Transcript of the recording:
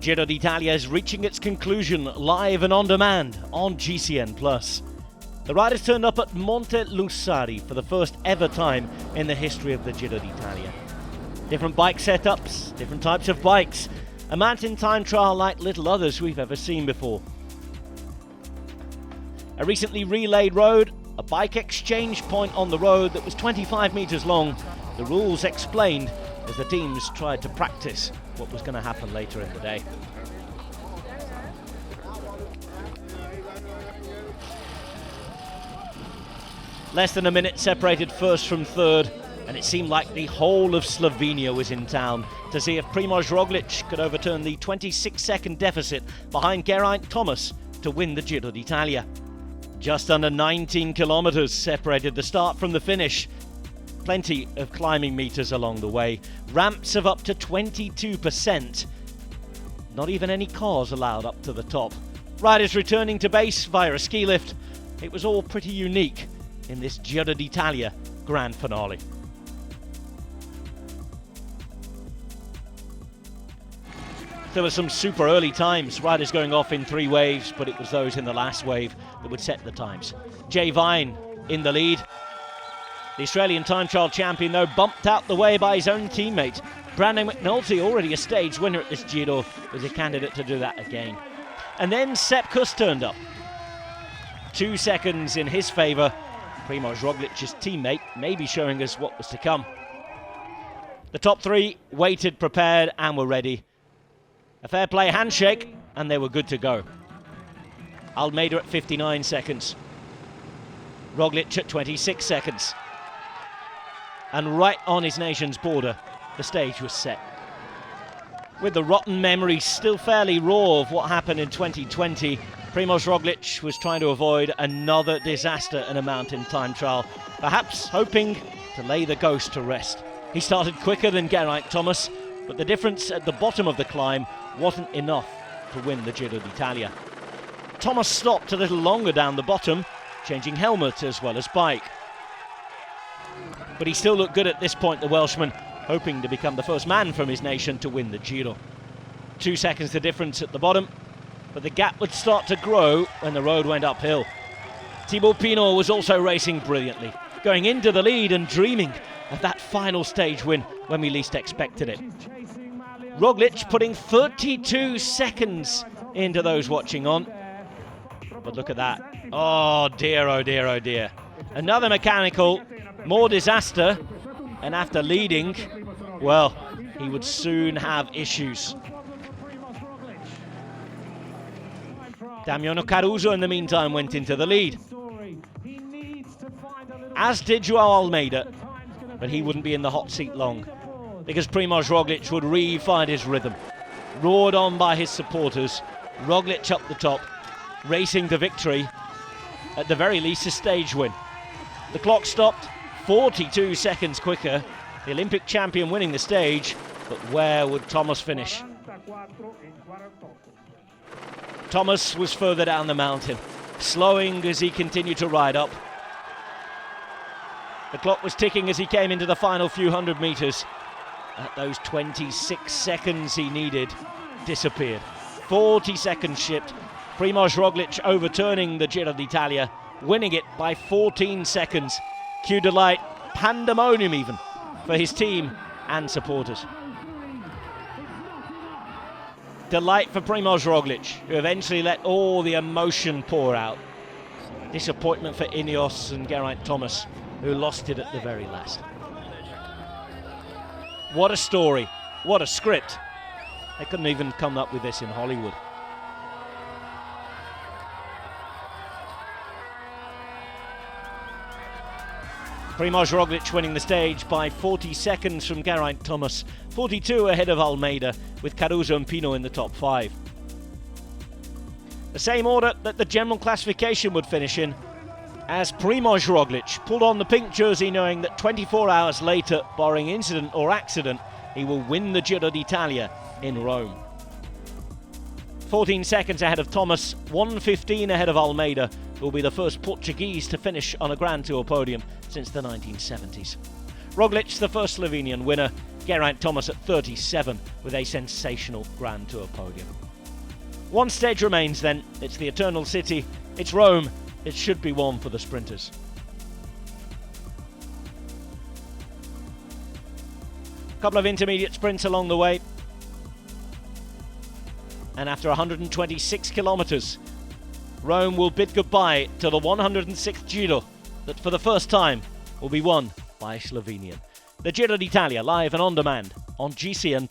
Giro d'Italia is reaching its conclusion live and on demand on GCN+. The riders turned up at Monte Lussari for the first ever time in the history of the Giro d'Italia. Different bike setups, different types of bikes, a mountain time trial like little others we've ever seen before. A recently relayed road, a bike exchange point on the road that was 25 metres long, the rules explained as the teams tried to practice what was going to happen later in the day. Less than a minute separated first from third, and it seemed like the whole of Slovenia was in town to see if Primož Roglič could overturn the 26-second deficit behind Geraint Thomas to win the Giro d'Italia. Just under 19 kilometres separated the start from the finish. Plenty of climbing meters along the way, ramps of up to 22%. Not even any cars allowed up to the top. Riders returning to base via a ski lift. It was all pretty unique in this Giro d'Italia grand finale. There were some super early times, riders going off in three waves, but it was those in the last wave that would set the times. Jay Vine in the lead. The Australian time trial champion, though, bumped out the way by his own teammate. Brandon McNulty, already a stage winner at this Giro, was a candidate to do that again. And then Sepp Kuss turned up. 2 seconds in his favour. Primož Roglic's teammate may be showing us what was to come. The top three waited, prepared, and were ready. A fair play handshake, and they were good to go. Almeida at 59 seconds. Roglic at 26 seconds. And right on his nation's border, the stage was set. With the rotten memories still fairly raw of what happened in 2020, Primož Roglic was trying to avoid another disaster in a mountain time trial, perhaps hoping to lay the ghost to rest. He started quicker than Geraint Thomas, but the difference at the bottom of the climb wasn't enough to win the Giro d'Italia. Thomas stopped a little longer down the bottom, changing helmet as well as bike. But he still looked good at this point, the Welshman, hoping to become the first man from his nation to win the Giro. 2 seconds the difference at the bottom, but the gap would start to grow when the road went uphill. Thibaut Pinot was also racing brilliantly, going into the lead and dreaming of that final stage win when we least expected it. Roglic putting 32 seconds into those watching on. But look at that. Oh dear, oh dear, oh dear. Another mechanical, more disaster, and after leading, well, he would soon have issues. Damiano Caruso in the meantime went into the lead, as did Joao Almeida, but he wouldn't be in the hot seat long, because Primož Roglic would re-find his rhythm. Roared on by his supporters, Roglic up the top, racing to victory, at the very least a stage win. The clock stopped 42 seconds quicker, the Olympic champion winning the stage, but where would Thomas finish? Thomas was further down the mountain, slowing as he continued to ride up. The clock was ticking as he came into the final few hundred metres. At those 26 seconds he needed, disappeared. 40 seconds shipped. Primož Roglic overturning the Giro d'Italia, winning it by 14 seconds. Cue delight, pandemonium even, for his team and supporters. Delight for Primož Roglic, who eventually let all the emotion pour out. Disappointment for Ineos and Geraint Thomas, who lost it at the very last. What a story, what a script. They couldn't even come up with this in Hollywood. Primož Roglic winning the stage by 40 seconds from Geraint Thomas, 42 ahead of Almeida, with Caruso and Pinot in the top 5. The same order that the general classification would finish in, as Primož Roglic pulled on the pink jersey knowing that 24 hours later, barring incident or accident, he will win the Giro d'Italia in Rome. 14 seconds ahead of Thomas, 1:15 ahead of Almeida, who will be the first Portuguese to finish on a Grand Tour podium since the 1970s. Roglic, the first Slovenian winner, Geraint Thomas at 37 with a sensational Grand Tour podium. One stage remains then. It's the Eternal City. It's Rome. It should be one for the sprinters. A couple of intermediate sprints along the way. And after 126 kilometres, Rome will bid goodbye to the 106th Giro that for the first time will be won by a Slovenian. The Giro d'Italia, live and on demand on GCN+.